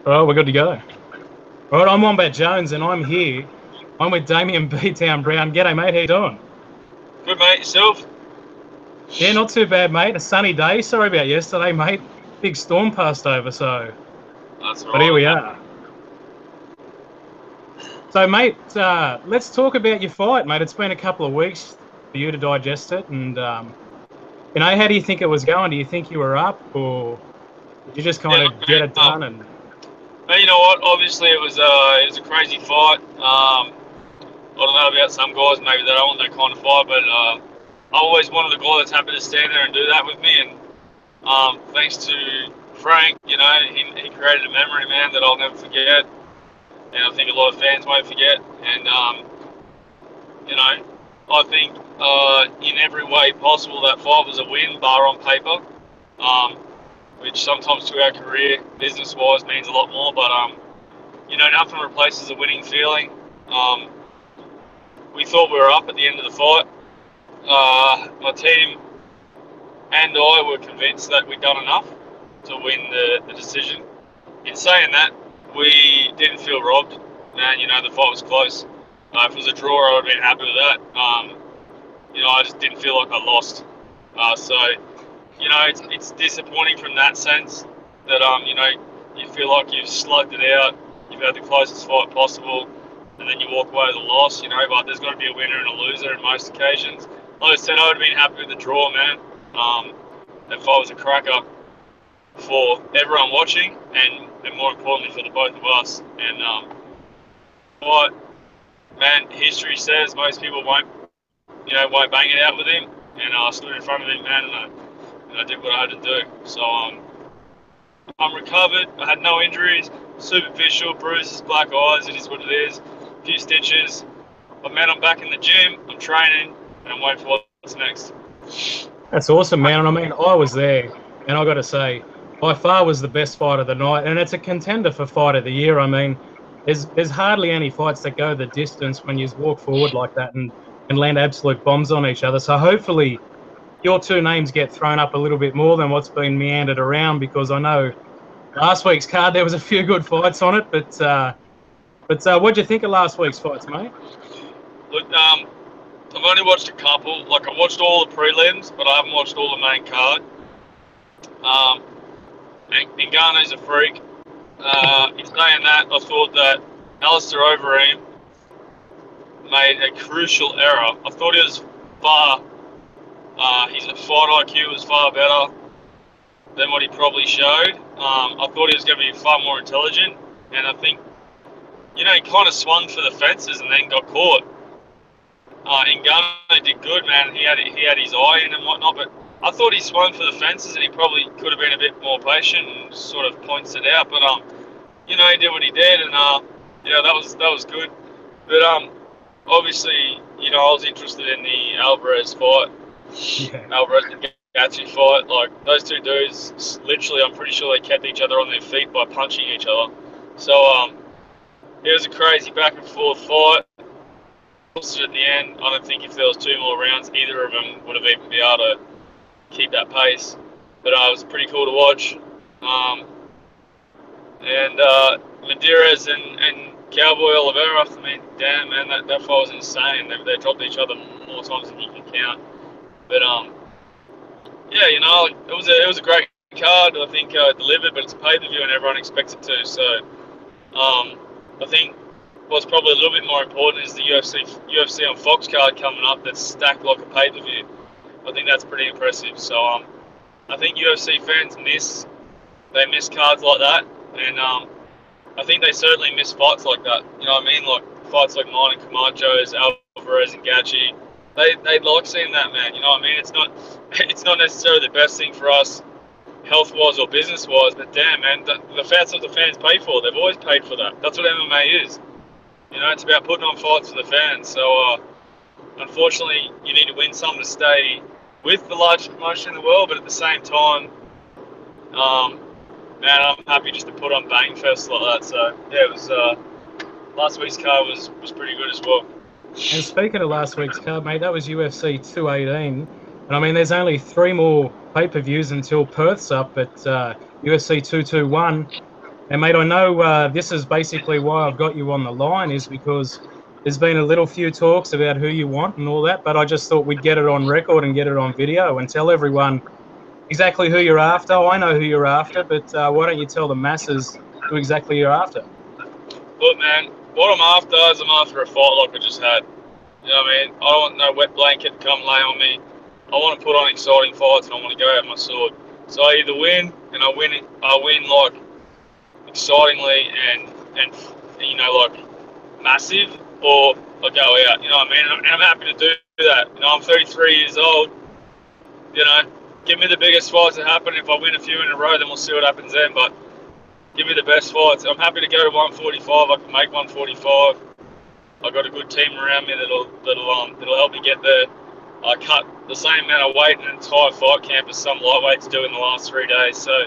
Oh, we're good to go. All right, I'm Wombat Jones, and I'm here. I'm with Damien Beatdown Brown. G'day, mate. How you doing? Good, mate. Yourself? Yeah, not too bad, mate. A sunny day. Sorry about yesterday, mate. Big storm passed over, so... That's all But here right, we mate. are. So, mate, let's talk about your fight, mate. It's been a couple of weeks for you to digest it, and, how do you think it was going? Do you think you were up, or did you just kind Yeah, of get it done? And mate, you know what? Obviously, it was a crazy fight. I don't know about some guys, maybe they don't want that kind of fight, but I always wanted a guy that's happy to stand there and do that with me. And thanks to Frank, he created a memory, man, that I'll never forget, and I think a lot of fans won't forget. And I think in every way possible that fight was a win, bar on paper. Which sometimes to our career, business-wise, means a lot more. But nothing replaces a winning feeling. We thought we were up at the end of the fight. My team and I were convinced that we'd done enough to win the decision. In saying that, we didn't feel robbed. Man, the fight was close. If it was a draw, I would have been happy with that. I just didn't feel like I lost. It's disappointing from that sense that you feel like you've slugged it out, you've had the closest fight possible, and then you walk away with a loss. But there's got to be a winner and a loser in most occasions. Like I said, I would have been happy with the draw, man. That fight was a cracker for everyone watching, and more importantly for the both of us. And but man, history says most people won't bang it out with him, and I stood in front of him, man, and I did what I had to do. So I'm recovered. I had no injuries, superficial bruises, black eyes. It is what it is. A few stitches. But man, I'm back in the gym. I'm training, and I'm waiting for what's next. that's awesome, man. And I was there, and I got to say, by far was the best fight of the night, and it's a contender for fight of the year. I mean, there's hardly any fights that go the distance when you walk forward like that and land absolute bombs on each other. So hopefully your two names get thrown up a little bit more than what's been meandered around, because I know last week's card there was a few good fights on it. But what'd you think of last week's fights, mate? Look, I've only watched a couple. Like, I watched all the prelims, but I haven't watched all the main card. And Ngannou's a freak. In saying that, I thought that Alistair Overeem made a crucial error. I thought he was far. His fight IQ was far better than what he probably showed. I thought he was going to be far more intelligent, and I think, he kind of swung for the fences and then got caught. Ngannou did good, man. He had his eye in and whatnot, but I thought he swung for the fences, and he probably could have been a bit more patient and sort of points it out. But he did what he did, and that was good. But obviously, I was interested in the Alvarez fight. Yeah. Alvarez and Gaethje fight. Like, those two dudes, literally, I'm pretty sure they kept each other on their feet by punching each other. So it was a crazy back and forth fight. At the end, I don't think if there was two more rounds, either of them would have even been able to keep that pace. But it was pretty cool to watch. And Medeiros and Cowboy Oliveira, I mean, damn, man, that fight was insane. They dropped each other more times than you can count. But it was a great card. I think delivered, but it's a pay-per-view and everyone expects it to. So I think what's probably a little bit more important is the UFC on Fox card coming up that's stacked like a pay-per-view. I think that's pretty impressive. So I think UFC fans miss cards like that, and I think they certainly miss fights like that. You know what I mean? Like fights like mine and Camacho's, Alvarez and Gaethje. They like seeing that, man. You know what I mean? It's not necessarily the best thing for us, health-wise or business-wise, but damn, man, that's what the fans pay for. They've always paid for that. That's what MMA is. It's about putting on fights for the fans. So, unfortunately, you need to win some to stay with the largest promotion in the world, but at the same time, man, I'm happy just to put on bang fests like that. So, yeah, it was last week's card was pretty good as well. And speaking of last week's card, mate, that was UFC 218. And I mean, there's only 3 more pay-per-views until Perth's up, but UFC 221 And mate, I know this is basically why I've got you on the line, is because there's been a little few talks about who you want and all that, but I just thought we'd get it on record and get it on video and tell everyone exactly who you're after. I know who you're after, but why don't you tell the masses who exactly you're after? Look, man, what I'm after is I'm after a fight like I just had. You know what I mean? I don't want no wet blanket to come lay on me. I want to put on exciting fights, and I want to go out my sword. So I either win, and I win like excitingly and you know, like massive, or I go out. You know what I mean? And I'm happy to do that. You know, I'm 33 years old. You know, give me the biggest fights that happen. If I win a few in a row, then we'll see what happens then. But give me the best fights. I'm happy to go to 145. I can make 145. I've got a good team around me that'll help me get there. I cut the same amount of weight in an entire fight camp as some lightweights do in the last 3 days. So,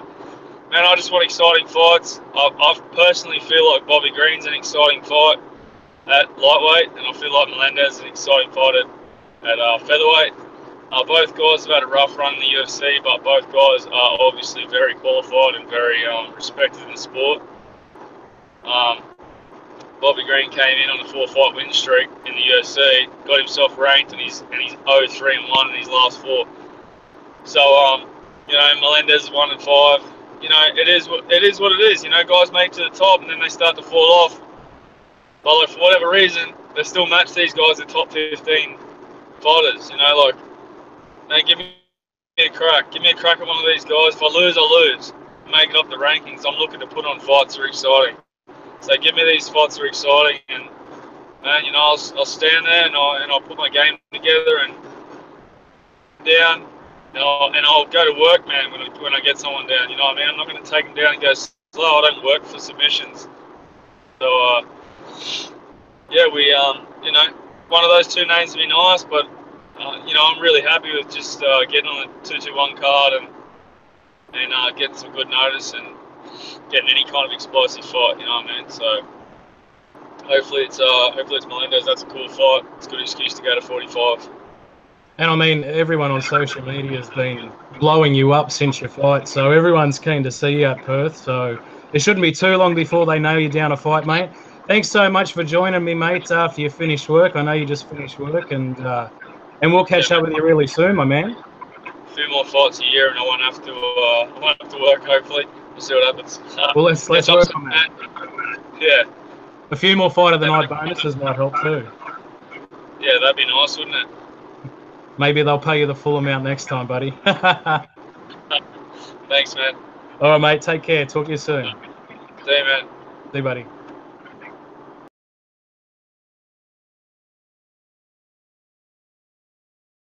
man, I just want exciting fights. I personally feel like Bobby Green's an exciting fight at lightweight, and I feel like Melendez is an exciting fight at featherweight. Both guys have had a rough run in the UFC, but both guys are obviously very qualified and very respected in the sport. Bobby Green came in on a 4-fight win streak in the UFC, got himself ranked, and he's 0-3-1 in his last 4. So you know, Melendez is 1-5. You know, it is what it is. You know, guys make it to the top and then they start to fall off. But like, for whatever reason, they still match these guys at top 15 fighters. You know, like, man, give me a crack. Give me a crack at one of these guys. If I lose, I lose. Make it up the rankings. I'm looking to put on fights that are exciting. So give me these fights that are exciting, and man, you know, I'll stand there and I'll put my game together and down, and I'll go to work, man. When I get someone down, you know what I mean. I'm not going to take them down and go slow. I don't work for submissions. So yeah, we you know, one of those two names would be nice, but you know, I'm really happy with just getting on the 221 card and getting some good notice and getting any kind of explosive fight, you know what I mean? So hopefully it's Melendez. That's a cool fight. It's a good excuse to go to 45. And I mean, everyone on social media has been blowing you up since your fight, so everyone's keen to see you at Perth. So it shouldn't be too long before they know you're down a fight, mate. Thanks so much for joining me, mate. After you finished work, I know you just finished work, and we'll catch up with you really soon, my man. A few more fights a year, and I won't have to work. Hopefully, we'll see what happens. Well, let's work on that. Yeah. A few more fight of the night bonuses might help too. Yeah, that'd be nice, wouldn't it? Maybe they'll pay you the full amount next time, buddy. Thanks, man. All right, mate. Take care. Talk to you soon. See you, man. See you, buddy.